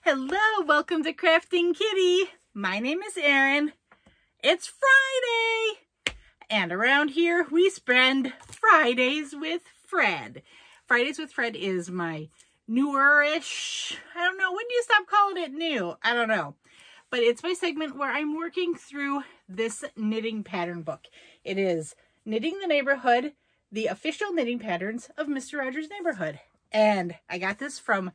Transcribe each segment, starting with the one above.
Hello, welcome to Krafting Kitty. My name is Erin. It's Friday, and around here we spend Fridays with Fred. Fridays with Fred is my newer-ish, I don't know, when do you stop calling it new? I don't know. But it's my segment where I'm working through this knitting pattern book. It is Knitting the Neighborhood, the official knitting patterns of Mr. Rogers' Neighborhood. And I got this from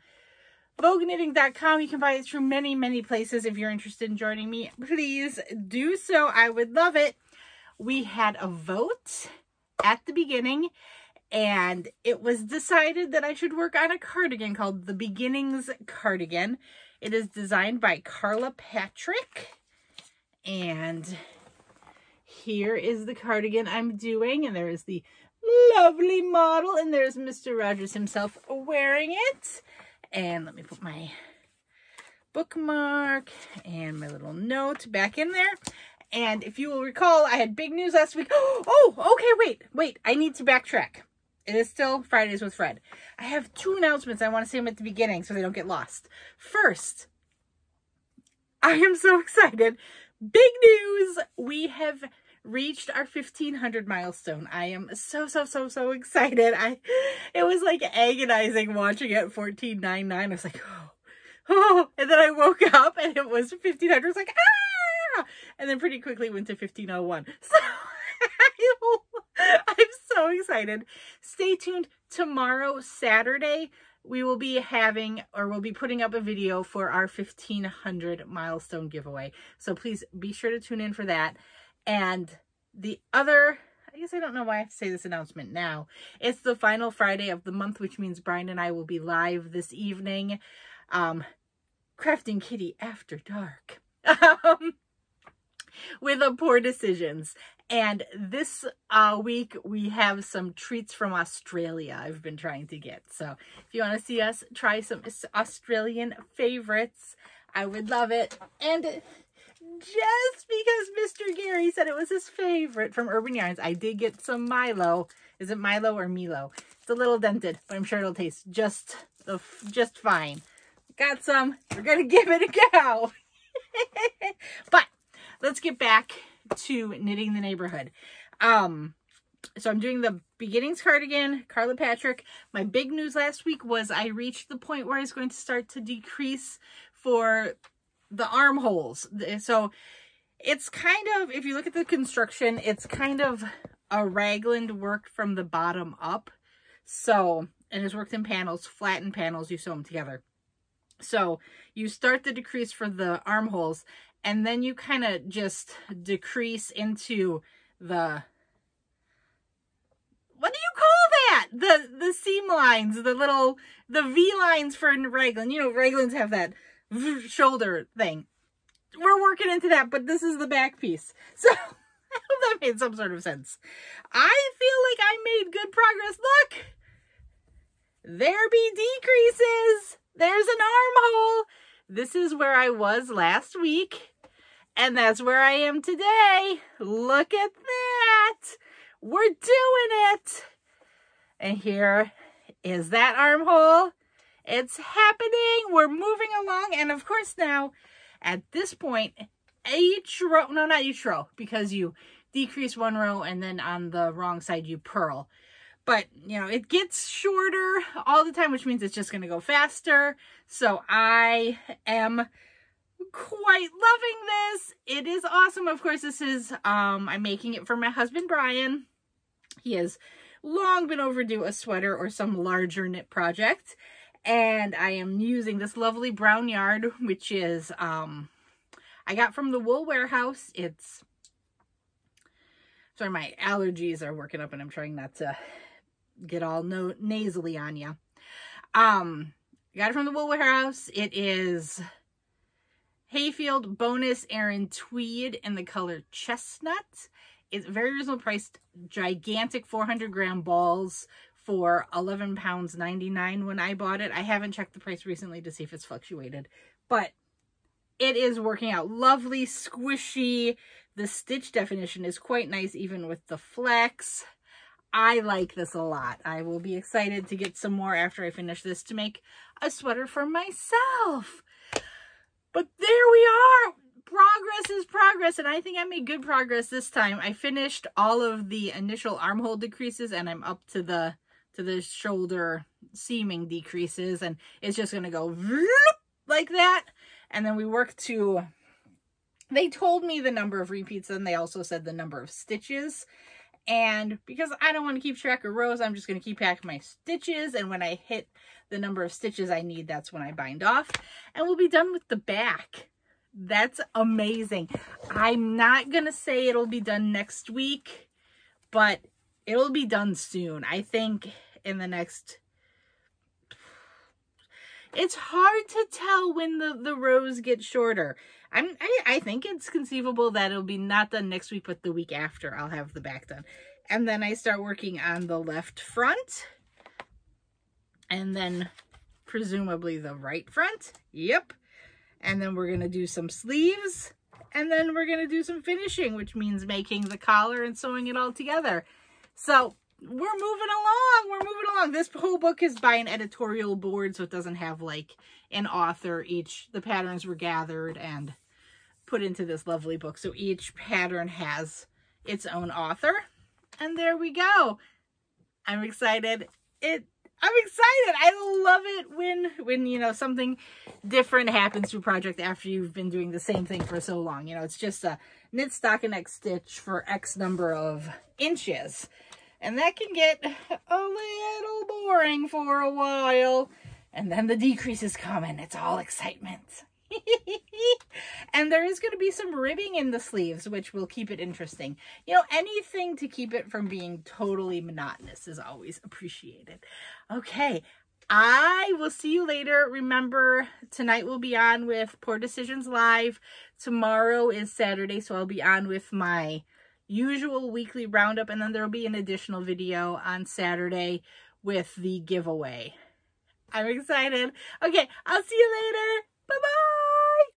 VogueKnitting.com. You can buy it through many, many places. If you're interested in joining me, please do so. I would love it. We had a vote at the beginning, and it was decided that I should work on a cardigan called the Beginnings Cardigan. It is designed by Carla Patrick, and here is the cardigan I'm doing, and there is the lovely model, and there's Mr. Rogers himself wearing it. And let me put my bookmark and my little note back in there. And if you will recall, I had big news last week. Oh, okay, wait. I need to backtrack. It is still Fridays with Fred. I have two announcements. I want to say them at the beginning so they don't get lost. First, I am so excited. Big news. We have reached our 1,500 milestone. I am so excited. It was like agonizing watching it 14.99. I was like, oh, and then I woke up and it was 1,500. I was like, ah, and then pretty quickly went to 1,501. So I'm so excited. Stay tuned. Tomorrow, Saturday, we will be we'll be putting up a video for our 1,500 milestone giveaway. So please be sure to tune in for that. And the other, I guess I don't know why I have to say this announcement now. It's the final Friday of the month, which means Brian and I will be live this evening. Krafting Kitty After Dark. With a Poor Decisions. And this week we have some treats from Australia I've been trying to get. So if you want to see us try some Australian favorites, I would love it. And just because Mr. Gary said it was his favorite from Urban Yarns, I did get some Milo. Is it Milo or Milo? It's a little dented, but I'm sure it'll taste just fine. Got some. We're going to give it a go. But let's get back to knitting the neighborhood. So I'm doing the Beginnings Cardigan, Carla Patrick. My big news last week was I reached the point where I was going to start to decrease for the armholes. So it's kind of, if you look at the construction, it's kind of a raglan worked from the bottom up. So, and it's worked in panels, flattened panels, you sew them together. So you start the decrease for the armholes, and then you kind of just decrease into the, what do you call that? The seam lines, the V lines for raglan. You know, raglans have that shoulder thing. We're working into that, but this is the back piece. So I hope that made some sort of sense. I feel like I made good progress. Look, there be decreases. There's an armhole. This is where I was last week, and that's where I am today. Look at that. We're doing it. And here is that armhole. It's happening. We're moving along. And of course now, at this point, each row, no, not each row, because you decrease one row and then on the wrong side you purl. But, you know, it gets shorter all the time, which means it's just going to go faster. So I am quite loving this. It is awesome. Of course, this is, I'm making it for my husband, Brian. He has long been overdue a sweater or some larger knit project. And I am using this lovely brown yarn, which is, I got from the Wool Warehouse. It's, sorry, my allergies are working up and I'm trying not to get all nasally on you. Got it from the Wool Warehouse. It is Hayfield Bonus Aran Tweed in the color Chestnut. It's very reasonable priced, gigantic 400-gram balls for £11.99 when I bought it. I haven't checked the price recently to see if it's fluctuated, but it is working out. Lovely, squishy. The stitch definition is quite nice, even with the flex. I like this a lot. I will be excited to get some more after I finish this to make a sweater for myself. But there we are. Progress is progress, and I think I made good progress this time. I finished all of the initial armhole decreases, and I'm up to the shoulder seaming decreases, and it's just going to go like that. And then we work to, they told me the number of repeats, and they also said the number of stitches. And because I don't want to keep track of rows, I'm just going to keep track of my stitches. And when I hit the number of stitches I need, that's when I bind off. And we'll be done with the back. That's amazing. I'm not going to say it'll be done next week, but it'll be done soon. I think in the next... It's hard to tell when the rows get shorter. I think it's conceivable that it'll be not done next week, but the week after I'll have the back done. And then I start working on the left front. And then presumably the right front. Yep. And then we're going to do some sleeves. And then we're going to do some finishing, which means making the collar and sewing it all together. So we're moving along. We're moving along. This whole book is by an editorial board, so it doesn't have like an author. The patterns were gathered and put into this lovely book. So each pattern has its own author. And there we go. I'm excited. I'm excited. I love it when you know, something different happens to a project after you've been doing the same thing for so long. You know, it's just a knit stockinette stitch for X number of inches. And that can get a little boring for a while. And then the decreases come and it's all excitement. And there is going to be some ribbing in the sleeves, which will keep it interesting. You know, anything to keep it from being totally monotonous is always appreciated. Okay, I will see you later. Remember, tonight we'll be on with Poor Decisions Live. Tomorrow is Saturday, so I'll be on with my usual weekly roundup, and then there will be an additional video on Saturday with the giveaway. I'm excited. Okay, I'll see you later. Bye-bye.